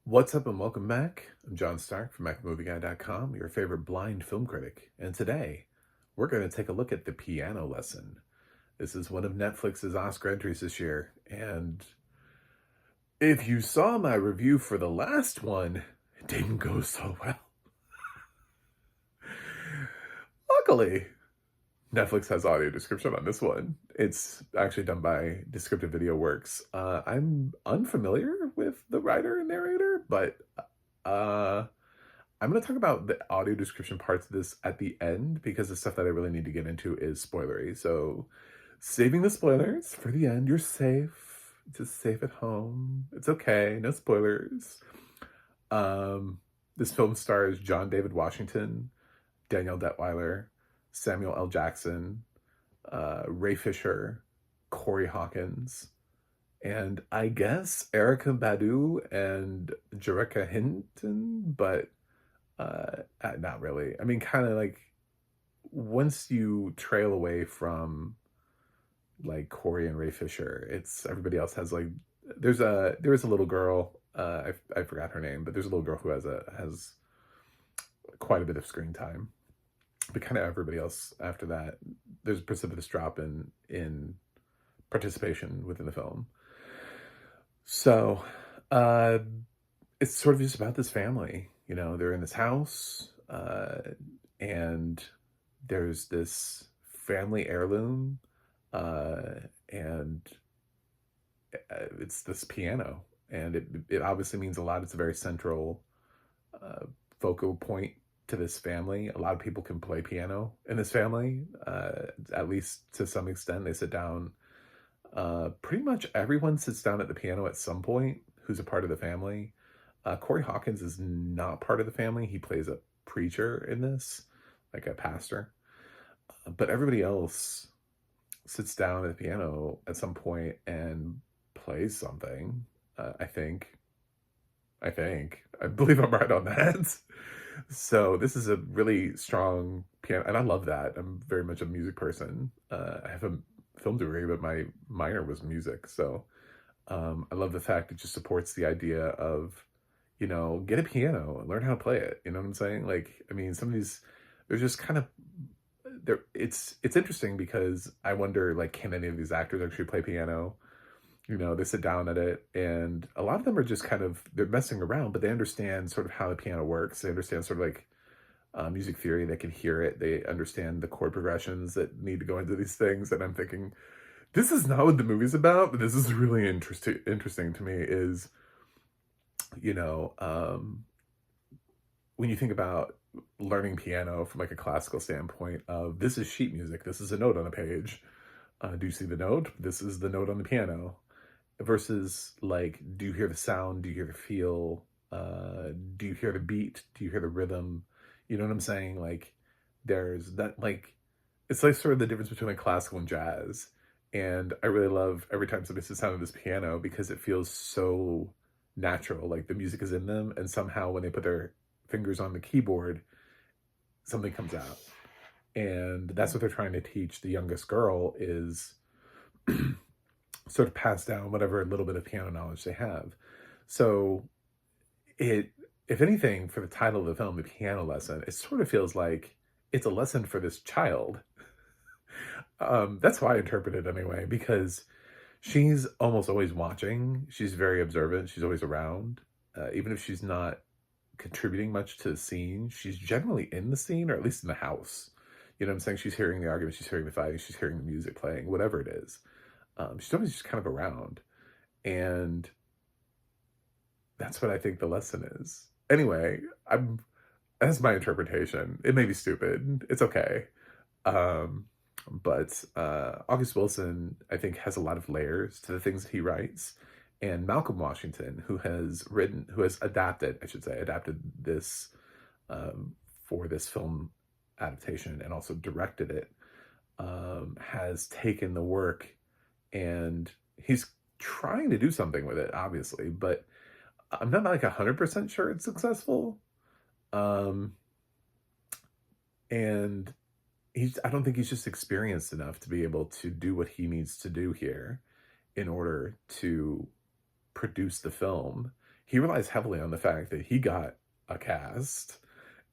What's up and welcome back. I'm John Stark from MacMovieGuy.com, your favorite blind film critic. And today, we're going to take a look at The Piano Lesson. This is one of Netflix's Oscar entries this year. And if you saw my review for the last one, it didn't go so well. Luckily, Netflix has audio description on this one. It's actually done by Descriptive Video Works. I'm unfamiliar with the writer and narrator, but I'm going to talk about the audio description parts of this at the end because the stuff that I really need to get into is spoilery. So saving the spoilers for the end. You're safe. Just safe at home. It's okay. No spoilers. This film stars John David Washington, Danielle Detweiler, Samuel L. Jackson, Ray Fisher, Corey Hawkins, and I guess Erykah Badu and Erykah Hinton, but not really. I mean, kind of like once you trail away from like Corey and Ray Fisher, it's everybody else has like there is a little girl. I forgot her name, but there's a little girl who has quite a bit of screen time. But kind of everybody else after that, there's a precipitous drop in participation within the film. So it's sort of just about this family. You know, they're in this house, and there's this family heirloom, and it's this piano, and it obviously means a lot. It's a very central focal point to this family. A lot of people can play piano in this family, at least to some extent. They sit down. Pretty much everyone sits down at the piano at some point who's a part of the family. Corey Hawkins is not part of the family. He plays a preacher in this, like a pastor. But everybody else sits down at the piano at some point and plays something. I think. I believe I'm right on that. So this is a really strong piano, and I love that. I'm very much a music person. I have a film degree, but my minor was music. So I love the fact it just supports the idea of, you know, get a piano and learn how to play it. You know what I'm saying? Like, I mean, some of these, they're just kind of, it's interesting because I wonder, like, can any of these actors actually play piano? You know, they sit down at it, and a lot of them are just kind of, they're messing around, but they understand sort of how the piano works. They understand sort of like music theory. They can hear it. They understand the chord progressions that need to go into these things. And I'm thinking, this is not what the movie's about, but this is really interesting to me is, you know, when you think about learning piano from like a classical standpoint of this is sheet music, this is a note on a page. Do you see the note? This is the note on the piano. Versus like, do you hear the sound? Do you hear the feel? Do you hear the beat? Do you hear the rhythm? You know what I'm saying? Like, there's that, like, it's like sort of the difference between like classical and jazz. And I really love every time somebody sits down at this piano because it feels so natural. Like the music is in them, and somehow when they put their fingers on the keyboard, something comes out. And that's what they're trying to teach the youngest girl is sort of pass down whatever little bit of piano knowledge they have. So it, if anything, for the title of the film, The Piano Lesson, it sort of feels like it's a lesson for this child. That's how I interpret it anyway, because she's almost always watching. She's very observant. She's always around. Even if she's not contributing much to the scene, she's generally in the scene, or at least in the house. You know what I'm saying? She's hearing the argument, she's hearing the fighting, she's hearing the music playing, whatever it is. She's always just kind of around. And that's what I think the lesson is. Anyway, that's my interpretation. It may be stupid. It's okay. But August Wilson, I think, has a lot of layers to the things that he writes. And Malcolm Washington, who has adapted this for this film adaptation and also directed it, has taken the work and he's trying to do something with it, obviously, but I'm not like 100% sure it's successful. And I don't think he's just experienced enough to be able to do what he needs to do here in order to produce the film. he relies heavily on the fact that he got a cast.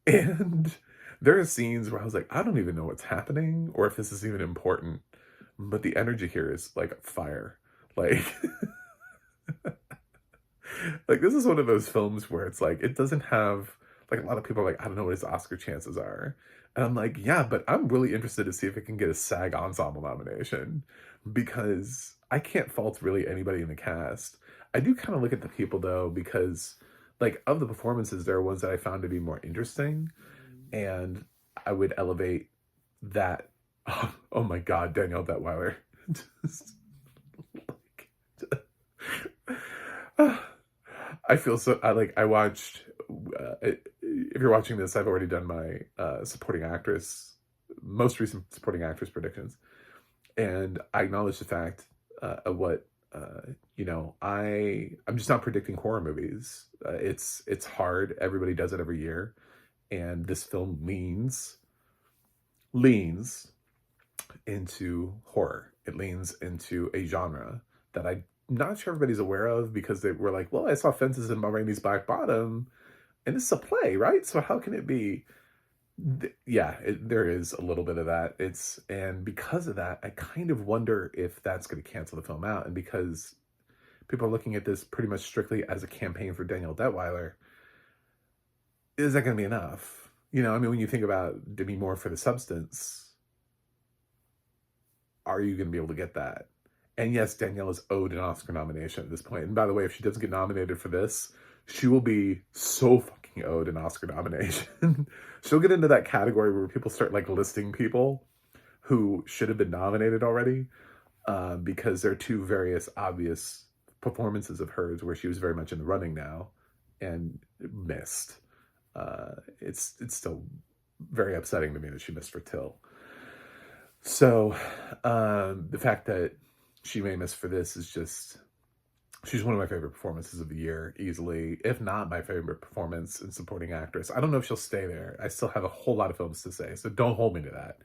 And there are scenes where I was like, I don't even know what's happening or if this is even important. But the energy here is like fire. Like, like this is one of those films where it's like, it doesn't have, like a lot of people are like, I don't know what his Oscar chances are. And I'm like, yeah, but I'm really interested to see if it can get a SAG Ensemble nomination because I can't fault really anybody in the cast. I do kind of look at the people though, because like of the performances, there are ones that I found to be more interesting. And I would elevate that. Oh my God, Danielle Detweiler. Just, like, I feel so. I watched. If you're watching this, I've already done my supporting actress, most recent supporting actress predictions, and I acknowledge the fact of what I'm just not predicting horror movies. It's hard. Everybody does it every year, and this film leans into horror. It leans into a genre that I'm not sure everybody's aware of because they were like, well, I saw Fences in Ma Rainey's Black Bottom, and it's a play, right? So how can it be? Yeah, there is a little bit of that. And because of that, I kind of wonder if that's going to cancel the film out. And because people are looking at this pretty much strictly as a campaign for Danielle Detweiler, is that going to be enough? I mean, when you think about Demi Moore for The Substance, are you going to be able to get that? And yes, Danielle is owed an Oscar nomination at this point. And by the way, if she doesn't get nominated for this, she will be so fucking owed an Oscar nomination. She'll get into that category where people start like listing people who should have been nominated already because there are two various obvious performances of hers where she was very much in the running now and missed. It's still very upsetting to me that she missed for Till. So the fact that she may miss for this is just, she's one of my favorite performances of the year, easily, if not my favorite performance in supporting actress. I don't know if she'll stay there. I still have a whole lot of films to say, so don't hold me to that.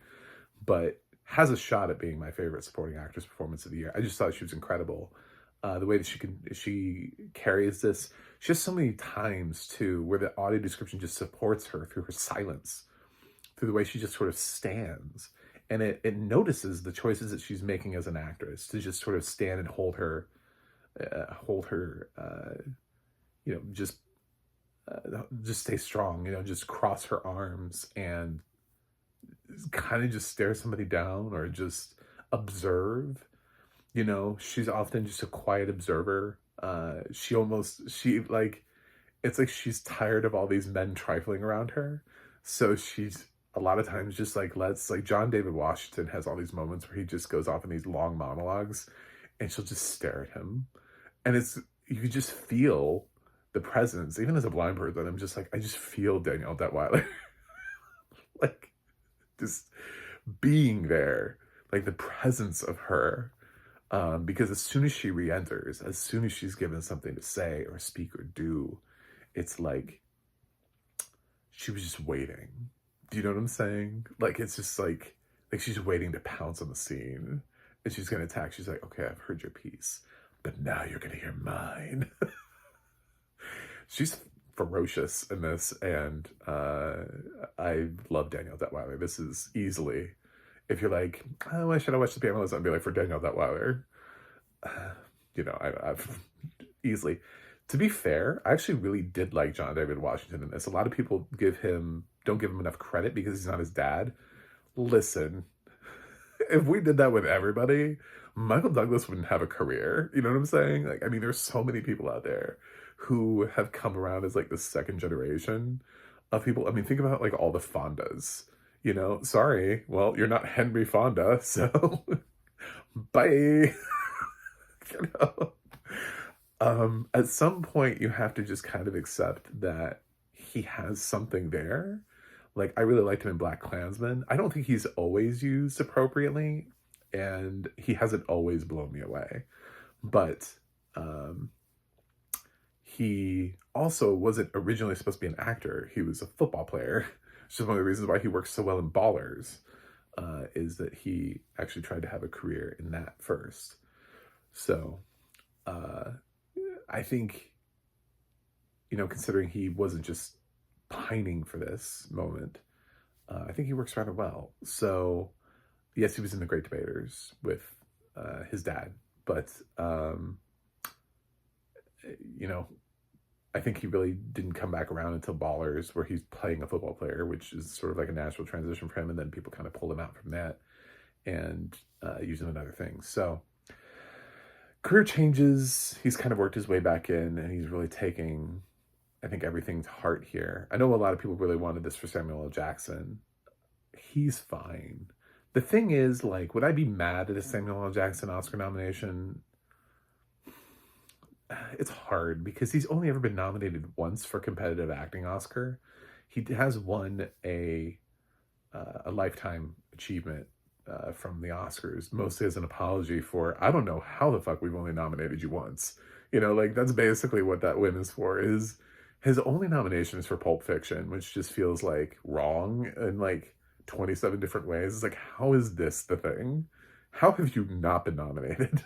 But has a shot at being my favorite supporting actress performance of the year. I just thought she was incredible. The way that she carries this. She has so many times, too, where the audio description just supports her through her silence, through the way she just sort of stands. And it notices the choices that she's making as an actress to just sort of stand and hold her, just stay strong, just cross her arms and kind of just stare somebody down or just observe. She's often just a quiet observer. It's like she's tired of all these men trifling around her. So she's a lot of times just like John David Washington has all these moments where he just goes off in these long monologues and she'll just stare at him. And you just feel the presence, even as a blind person. I'm just like, I just feel Danielle Detweiler. Like, just being there, like the presence of her. Because as soon as she re-enters, as soon as she's given something to say or speak or do, it's like she was just waiting. Do you know what I'm saying? Like, it's just like she's waiting to pounce on the scene and she's going to attack. She's like, okay, I've heard your piece, but now you're going to hear mine. She's ferocious in this. And I love Danielle Detweiler. This is easily, if you're like, oh, why should I watch the Pamela's? I'd be like, for Danielle Detweiler. I've easily. To be fair, I actually really did like John David Washington in this. A lot of people don't give him enough credit because he's not his dad. Listen, if we did that with everybody, Michael Douglas wouldn't have a career. You know what I'm saying? Like, I mean, there's so many people out there who have come around as like the second generation of people. I mean, think about like all the Fondas. Sorry. Well, you're not Henry Fonda, so bye. At some point, you have to just kind of accept that he has something there. Like, I really liked him in BlacKkKlansman. I don't think he's always used appropriately, and he hasn't always blown me away. But he also wasn't originally supposed to be an actor. He was a football player. Which is one of the reasons why he works so well in Ballers, is that he actually tried to have a career in that first. So, I think considering he wasn't just pining for this moment, I think he works rather well. So, yes, he was in The Great Debaters with his dad, but, you know, I think he really didn't come back around until Ballers, where he's playing a football player, which is sort of like a natural transition for him, and then people kind of pulled him out from that and use him in other things. So, career changes, he's kind of worked his way back in, and he's really taking, I think, everything to heart here. I know a lot of people really wanted this for Samuel L. Jackson. He's fine. The thing is, like, would I be mad at a Samuel L. Jackson Oscar nomination? It's hard because he's only ever been nominated once for competitive acting Oscar. He has won a lifetime achievement from the Oscars, mostly as an apology for, I don't know how the fuck we've only nominated you once. Like, that's basically what that win is for. Is his only nomination is for Pulp Fiction, which just feels like wrong in like 27 different ways. It's like, how is this the thing? How have you not been nominated?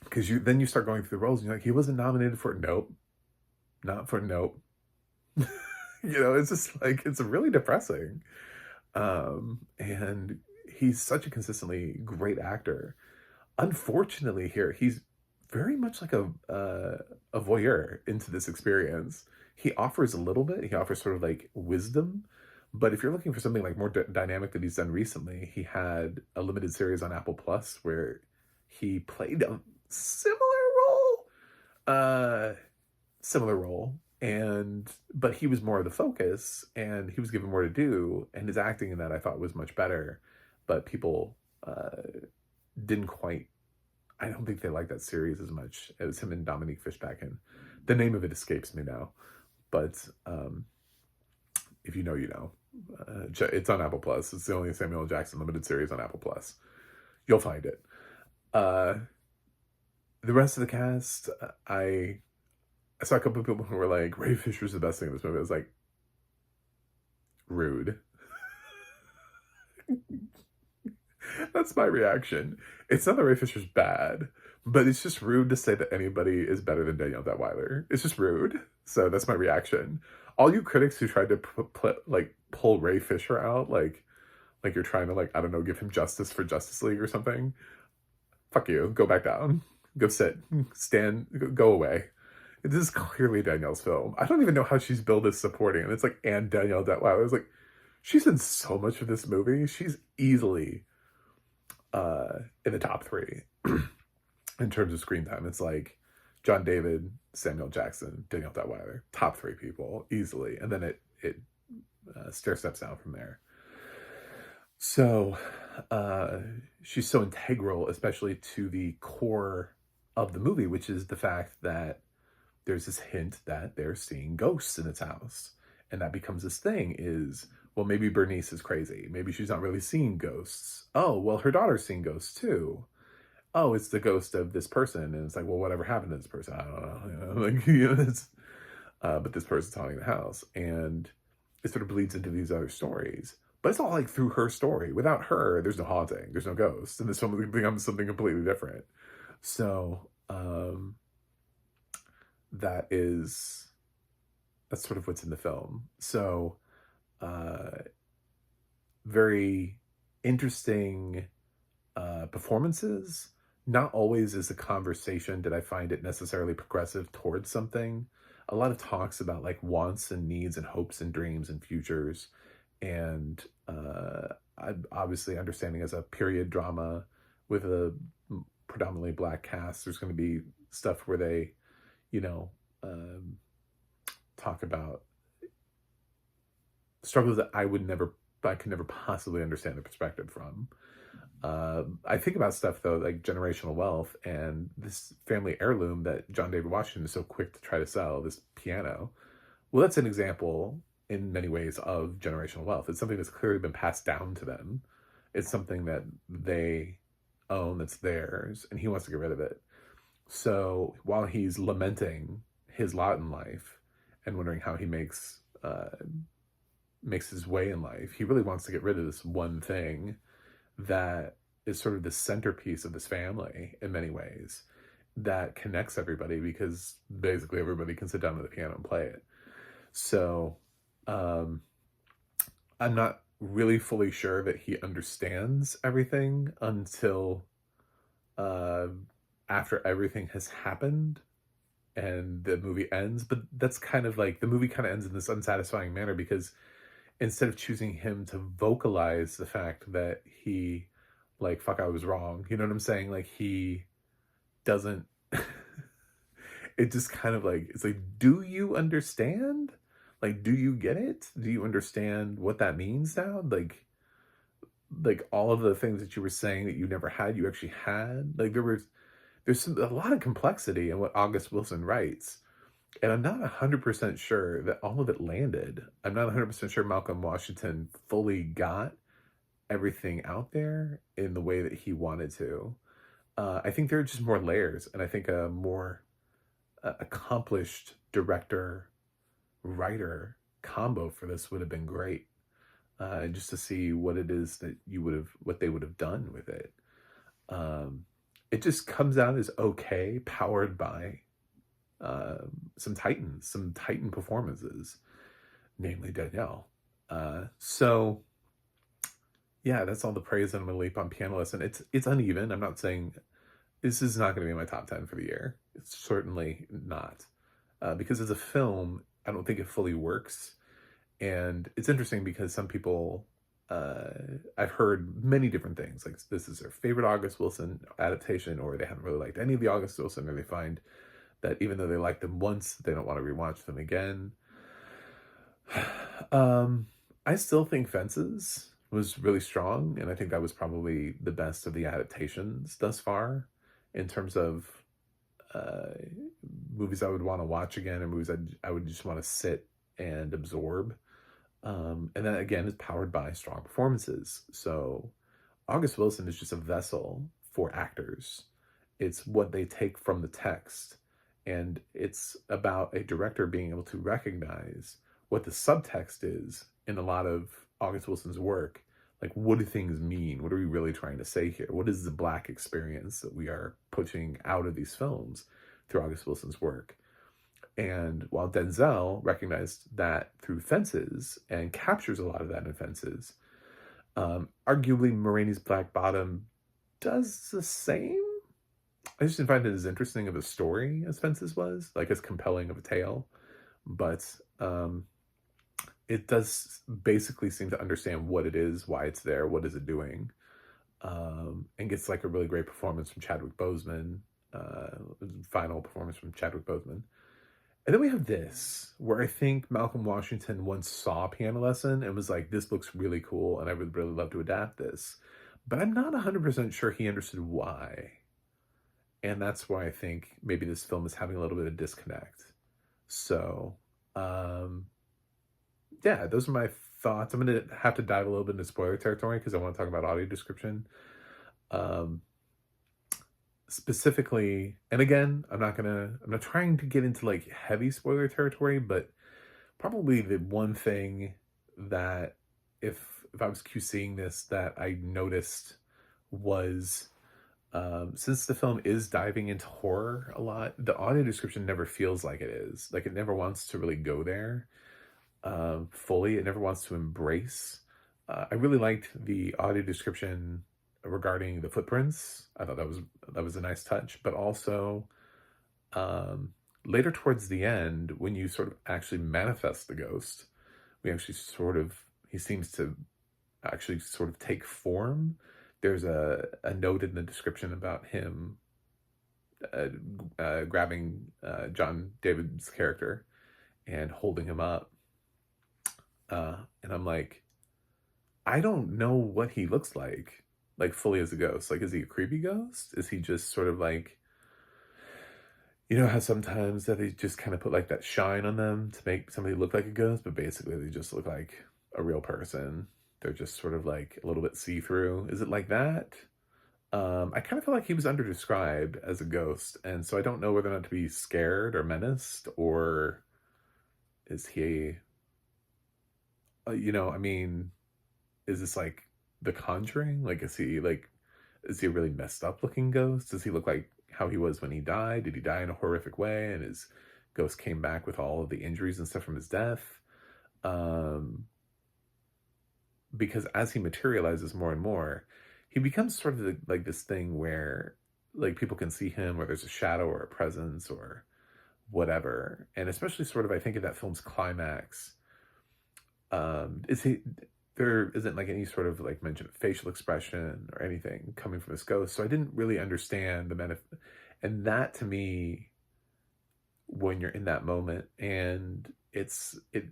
Because then you start going through the roles and you're like, he wasn't nominated for Nope. Not for Nope. It's just like, it's really depressing. And he's such a consistently great actor. Unfortunately here, he's very much like a voyeur into this experience. He offers a little bit. He offers sort of like wisdom. But if you're looking for something like more dynamic that he's done recently, he had a limited series on Apple Plus where he played a similar role, but he was more of the focus, and he was given more to do, and his acting in that I thought was much better, but people didn't quite, I don't think they liked that series as much as him and Dominique Fishback. The name of it escapes me now, but if you know, you know. It's on Apple Plus. It's the only Samuel L. Jackson limited series on Apple Plus. You'll find it. The rest of the cast, I saw a couple of people who were like, Ray Fisher's the best thing in this movie. I was like, rude. That's my reaction. It's not that Ray Fisher's bad, but it's just rude to say that anybody is better than Danielle Detweiler. It's just rude. So that's my reaction. All you critics who tried to pull Ray Fisher out, like you're trying to, like, I don't know, give him justice for Justice League or something. Fuck you. Go back down. Go sit. Stand. Go away. This is clearly Danielle's film. I don't even know how she's billed as supporting. And it's like, and Danielle Detweiler. I was like, she's in so much of this movie. She's easily in the top 3 in terms of screen time. It's like John David, Samuel Jackson, Danielle Detweiler. Top 3 people, easily. And then it stair steps down from there. So she's so integral, especially to the core of the movie, which is the fact that there's this hint that they're seeing ghosts in its house. And that becomes this thing is, well, maybe Bernice is crazy. Maybe she's not really seeing ghosts. Oh, well, her daughter's seeing ghosts too. Oh, it's the ghost of this person. And it's like, well, whatever happened to this person? I don't know. But this person's haunting the house. And it sort of bleeds into these other stories. But it's all like through her story. Without her, there's no haunting. There's no ghost. And this film becomes something completely different. So that's sort of what's in the film. So very interesting performances. Not always is the conversation did I find it necessarily progressive towards something. A lot of talks about like wants and needs and hopes and dreams and futures. And I'm obviously understanding as a period drama with a predominantly Black cast, there's going to be stuff where they, talk about struggles that I could never possibly understand the perspective from. I think about stuff though, like generational wealth and this family heirloom that John David Washington is so quick to try to sell, this piano. Well, that's an example in many ways of generational wealth. It's something that's clearly been passed down to them. It's something that they own, that's theirs, and he wants to get rid of it. So while he's lamenting his lot in life and wondering how he makes his way in life, he really wants to get rid of this one thing that is sort of the centerpiece of this family in many ways. that connects everybody, because basically everybody can sit down at the piano and play it. So um, I'm not really fully sure that he understands everything until uh, after everything has happened and the movie ends. But that's kind of like, the movie kind of ends in this unsatisfying manner, because instead of choosing him to vocalize the fact that he, like, fuck, I was wrong, you know what I'm saying? Like, he doesn't, it just kind of like, it's like, do you understand? Like, do you get it? Do you understand what that means now? Like all of the things that you were saying that you never had, you actually had. Like, there's a lot of complexity in what August Wilson writes. And I'm not 100% sure that all of it landed. I'm not 100% sure Malcolm Washington fully got everything out there in the way that he wanted to. I think there are just more layers, and I think a more accomplished director writer combo for this would have been great. Just to see what it is that what they would have done with it. Um, it just comes out as okay, powered by some Titan performances, namely Danielle. So yeah, that's all the praise that I'm gonna leap on Piano Lesson. It's uneven. I'm not saying this is not gonna be my top 10 for the year. It's certainly not. Because as a film, I don't think it fully works. And it's interesting because some people, I've heard many different things. Like, this is their favorite August Wilson adaptation, or they haven't really liked any of the August Wilson, or they find that even though they liked them once, they don't want to rewatch them again. I still think Fences was really strong, and I think that was probably the best of the adaptations thus far, in terms of uh, movies I would want to watch again, or movies I would just want to sit and absorb. And that again is powered by strong performances. So August Wilson is just a vessel for actors. It's what they take from the text. And it's about a director being able to recognize what the subtext is in a lot of August Wilson's work. Like, what do things mean? What are we really trying to say here? What is the Black experience that we are pushing out of these films through August Wilson's work? And while Denzel recognized that through Fences and captures a lot of that in Fences, arguably Marini's Black Bottom does the same. I just didn't find it as interesting of a story as Fences was, like as compelling of a tale. But it does basically seem to understand what it is, why it's there, what is it doing, and gets like a really great performance from Chadwick Boseman, final performance from Chadwick Boseman. And then we have this, where I think Malcolm Washington once saw Piano Lesson and was like, this looks really cool, and I would really love to adapt this. But I'm not 100% sure he understood why. And that's why I think maybe this film is having a little bit of disconnect. So, yeah, those are my thoughts. I'm going to have to dive a little bit into spoiler territory because I want to talk about audio description. Specifically, and again, I'm not trying to get into like heavy spoiler territory, but probably the one thing that if I was QCing this that I noticed was, since the film is diving into horror a lot, the audio description never feels like it is. Like, it never wants to really go there fully. It never wants to embrace. I really liked the audio description regarding the footprints. I thought that was a nice touch, but also later towards the end, when you sort of actually manifest the ghost, he seems to actually sort of take form. There's a note in the description about him grabbing John David's character and holding him up, and I'm like, I don't know what he looks like fully as a ghost. Like, is he a creepy ghost? Is he just sort of like, you know how sometimes that they just kind of put like that shine on them to make somebody look like a ghost, but basically they just look like a real person. They're just sort of like a little bit see-through. Is it like that? I kind of feel like he was under-described as a ghost, and so I don't know whether or not to be scared or menaced, or is he, I mean, is this like The Conjuring? Like, is he a really messed up looking ghost? Does he look like how he was when he died. Did he die in a horrific way and his ghost came back with all of the injuries and stuff from his death? Because as he materializes more and more, he becomes sort of like this thing where like people can see him, or there's a shadow or a presence or whatever. And especially sort of, I think in that film's climax, is he, there isn't like any sort of like mention of facial expression or anything coming from this ghost. So I didn't really understand and that to me, when you're in that moment, and it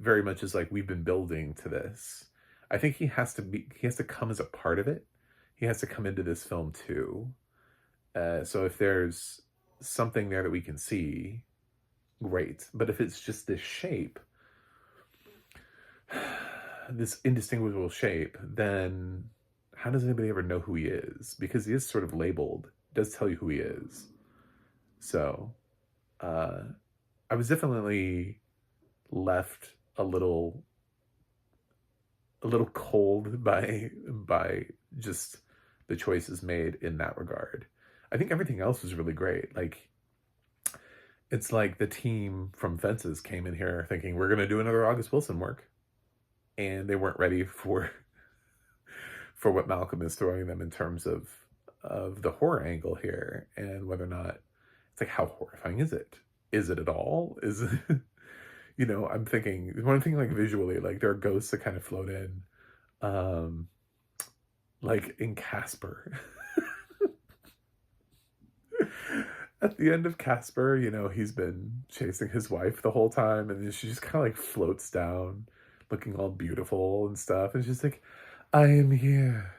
very much is like, we've been building to this. I think he has to come as a part of it. He has to come into this film too. So if there's something there that we can see, great. But if it's just this shape, this indistinguishable shape, then how does anybody ever know who he is? Because he is sort of labeled. It does tell you who he is. So I was definitely left a little cold by just the choices made in that regard. I think everything else was really great. Like, it's like the team from Fences came in here thinking, we're going to do another August Wilson work. And they weren't ready for what Malcolm is throwing them in terms of the horror angle here, and whether or not, it's like, how horrifying is it? Is it at all? Is it, I'm thinking, one thing, like visually, like there are ghosts that kind of float in, like in Casper. At the end of Casper, he's been chasing his wife the whole time, and then she just kind of like floats down, looking all beautiful and stuff, and she's like, I am here.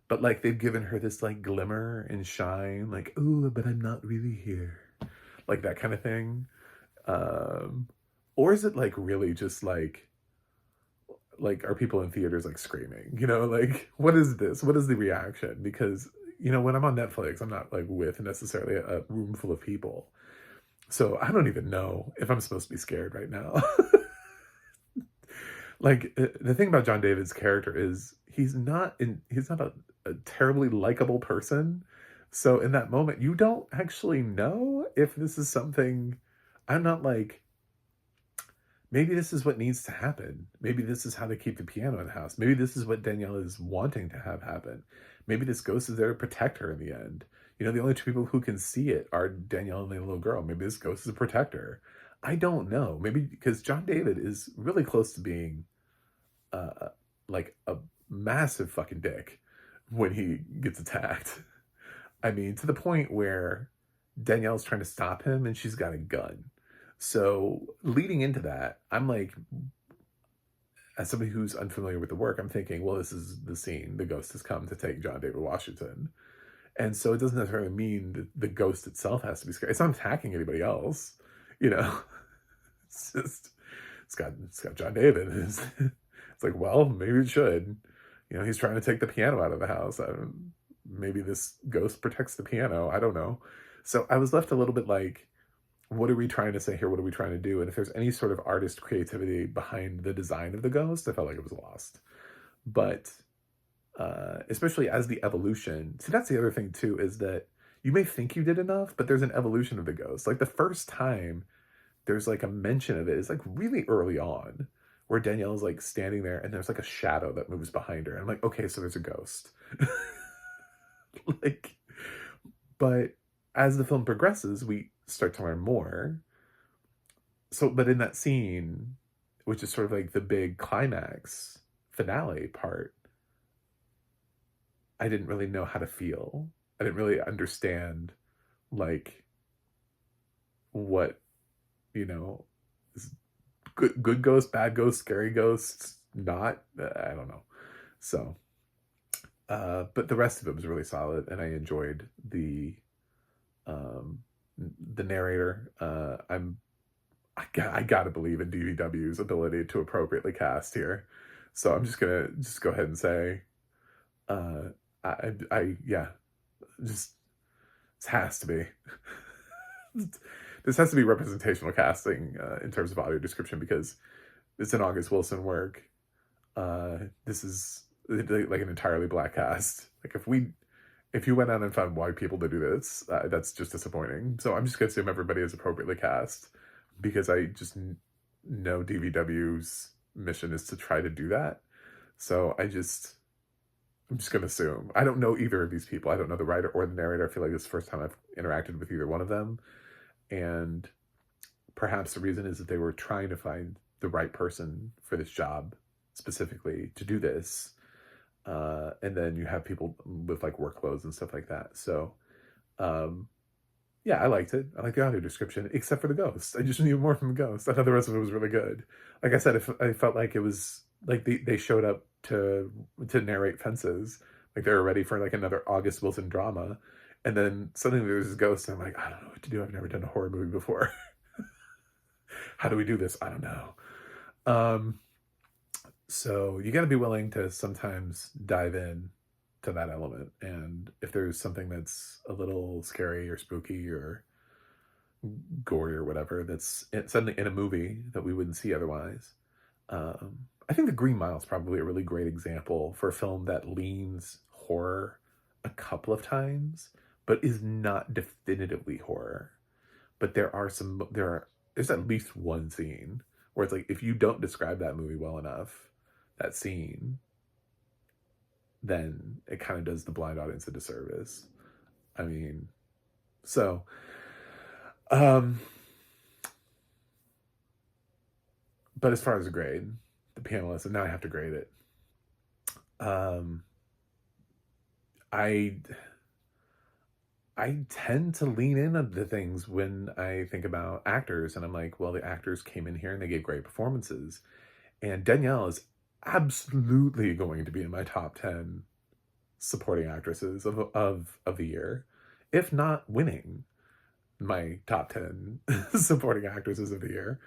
But like they've given her this like glimmer and shine, like, ooh, but I'm not really here. Like that kind of thing. Or is it like really just like are people in theaters like screaming? Like, what is this? What is the reaction? Because, when I'm on Netflix, I'm not like with necessarily a room full of people. So I don't even know if I'm supposed to be scared right now. Like, the thing about John David's character is he's not a terribly likable person. So in that moment, you don't actually know if this is something. I'm not like, maybe this is what needs to happen. Maybe this is how they keep the piano in the house. Maybe this is what Danielle is wanting to have happen. Maybe this ghost is there to protect her in the end. The only two people who can see it are Danielle and the little girl. Maybe this ghost is a protector. I don't know. Maybe because John David is really close to being like a massive fucking dick when he gets attacked. I mean, to the point where Danielle's trying to stop him and she's got a gun. So leading into that, I'm like, as somebody who's unfamiliar with the work, I'm thinking, well, this is the scene. The ghost has come to take John David Washington. And so it doesn't necessarily mean that the ghost itself has to be scary. It's not attacking anybody else, It's just, it's got John David. It's like, well, maybe it should. He's trying to take the piano out of the house. Maybe this ghost protects the piano. I don't know. So I was left a little bit like, what are we trying to say here? What are we trying to do? And if there's any sort of artist creativity behind the design of the ghost, I felt like it was lost. But especially as the evolution. See, that's the other thing too, is that you may think you did enough, but there's an evolution of the ghost. Like the first time there's like a mention of it is like really early on, where Danielle's like standing there and there's like a shadow that moves behind her. And I'm like, okay, so there's a ghost. Like, but as the film progresses, we start to learn more. So, but in that scene, which is sort of like the big climax finale part, I didn't really know how to feel. I didn't really understand like what, is good ghost, bad ghost, scary ghosts, not, I don't know. So, but the rest of it was really solid, and I enjoyed the narrator. I gotta believe in DVW's ability to appropriately cast here. So I'm just gonna go ahead and say, this has to be. This has to be representational casting in terms of audio description, because it's an August Wilson work. This is like an entirely black cast. Like if we if you went out and found white people to do this, that's just disappointing. So I'm just gonna assume everybody is appropriately cast, because I just know DVW's mission is to try to do that. So I'm just gonna assume. I don't know either of these people. I don't know the writer or the narrator. I feel like this is the first time I've interacted with either one of them, and perhaps the reason is that they were trying to find the right person for this job specifically to do this. And then you have people with like workloads and stuff like that. So, yeah, I liked it. I like the audio description, except for the ghost. I just needed more from the ghost. I thought the rest of it was really good. Like I said, I felt like it was like they showed up to narrate Fences, like they were ready for like another August Wilson drama, and then suddenly there's this ghost, and I'm like, I don't know what to do. I've never done a horror movie before. How do we do this? I don't know. So you got to be willing to sometimes dive in to that element. And if there's something that's a little scary or spooky or gory or whatever, that's suddenly in a movie that we wouldn't see otherwise. I think The Green Mile is probably a really great example for a film that leans horror a couple of times, but is not definitively horror. But there's at least one scene where it's like, if you don't describe that movie well enough, that scene, then it kind of does the blind audience a disservice. I mean, so, but as far as the grade, the piano lesson, now I have to grade it. I tend to lean in on the things when I think about actors, and I'm like, well, the actors came in here and they gave great performances. And Danielle is absolutely going to be in my top 10 supporting actresses of the year, if not winning my top 10 supporting actresses of the year.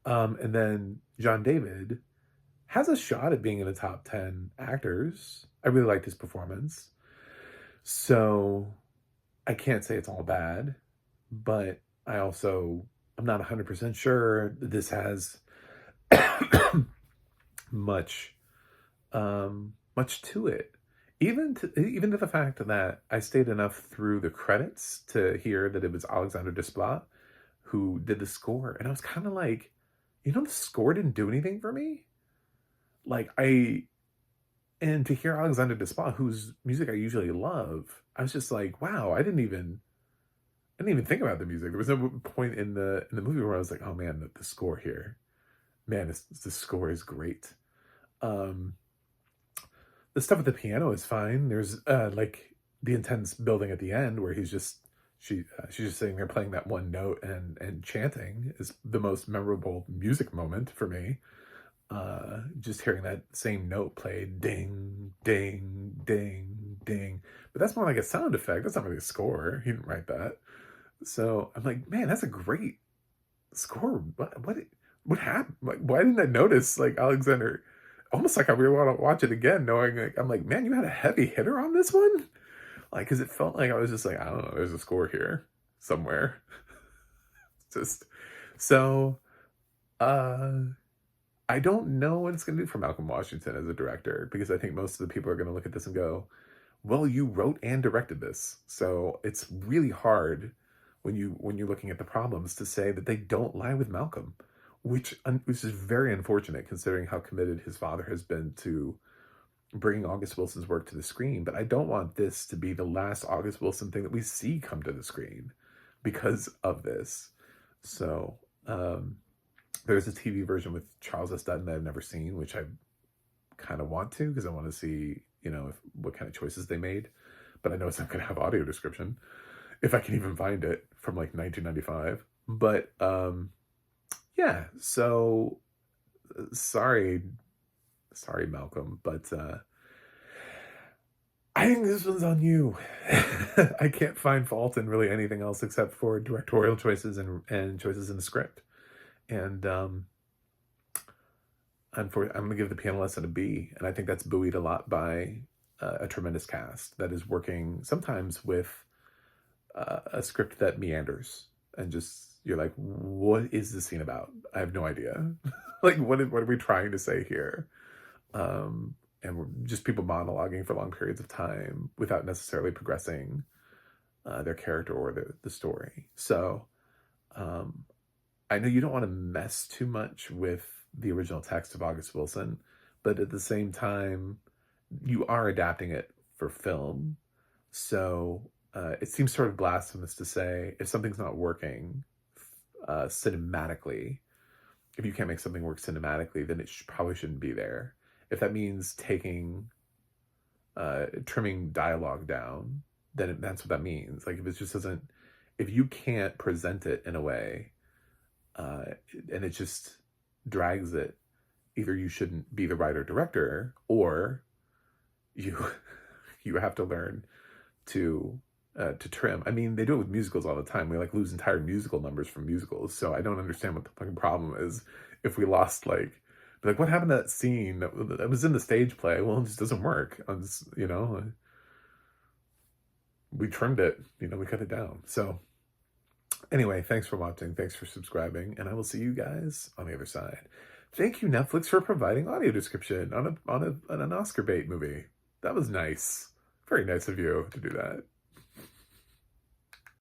And then John David has a shot at being in the top 10 actors. I really liked his performance. So I can't say it's all bad, but I'm not 100% sure this has much to it. Even to the fact that I stayed enough through the credits to hear that it was Alexander Desplat who did the score, and I was kind of like, the score didn't do anything for me. And to hear Alexander Desplat, whose music I usually love, I was just like, wow, I didn't even think about the music. There was no point in the movie where I was like, oh man, the score here, man, the score is great. The stuff at the piano is fine. There's like the intense building at the end where she's just sitting there playing that one note and chanting is the most memorable music moment for me. Just hearing that same note played, ding, ding, ding, ding. But that's more like a sound effect. That's not really a score. He didn't write that. So I'm like, man, that's a great score. What happened? Like, why didn't I notice? Like, Alexander, almost like I really want to watch it again, knowing like, I'm like, man, you had a heavy hitter on this one. Like, because it felt like I was just like, I don't know, there's a score here somewhere. Just so, I don't know what it's going to do for Malcolm Washington as a director, because I think most of the people are going to look at this and go, well, you wrote and directed this. So it's really hard when you're looking at the problems to say that they don't lie with Malcolm, which is very unfortunate considering how committed his father has been to bringing August Wilson's work to the screen. But I don't want this to be the last August Wilson thing that we see come to the screen because of this. So, there's a TV version with Charles S. Dutton that I've never seen, which I kind of want to, because I want to see, what kind of choices they made. But I know it's not going to have audio description, if I can even find it, from like 1995. But yeah, so sorry, Malcolm, but I think this one's on you. I can't find fault in really anything else except for directorial choices and choices in the script. And I'm going to give the piano lesson a B, and I think that's buoyed a lot by a tremendous cast that is working sometimes with a script that meanders, and just, you're like, what is this scene about? I have no idea. Like, what are we trying to say here? and we're just people monologuing for long periods of time without necessarily progressing their character or the story. So I know you don't want to mess too much with the original text of August Wilson, but at the same time, you are adapting it for film. So it seems sort of blasphemous to say if something's not working cinematically, if you can't make something work cinematically, then it probably shouldn't be there. If that means trimming dialogue down, then that's what that means. Like if it just doesn't, if you can't present it in a way, and it just drags it, either you shouldn't be the writer director, or you you have to learn to trim. I mean, they do it with musicals all the time. We like lose entire musical numbers from musicals. So I don't understand what the fucking problem is if we lost like what happened to that scene that was in the stage play? Well, it just doesn't work. We trimmed it. We cut it down. So anyway, thanks for watching. Thanks for subscribing, and I will see you guys on the other side. Thank you, Netflix, for providing audio description on an Oscar bait movie. That was nice. Very nice of you to do that.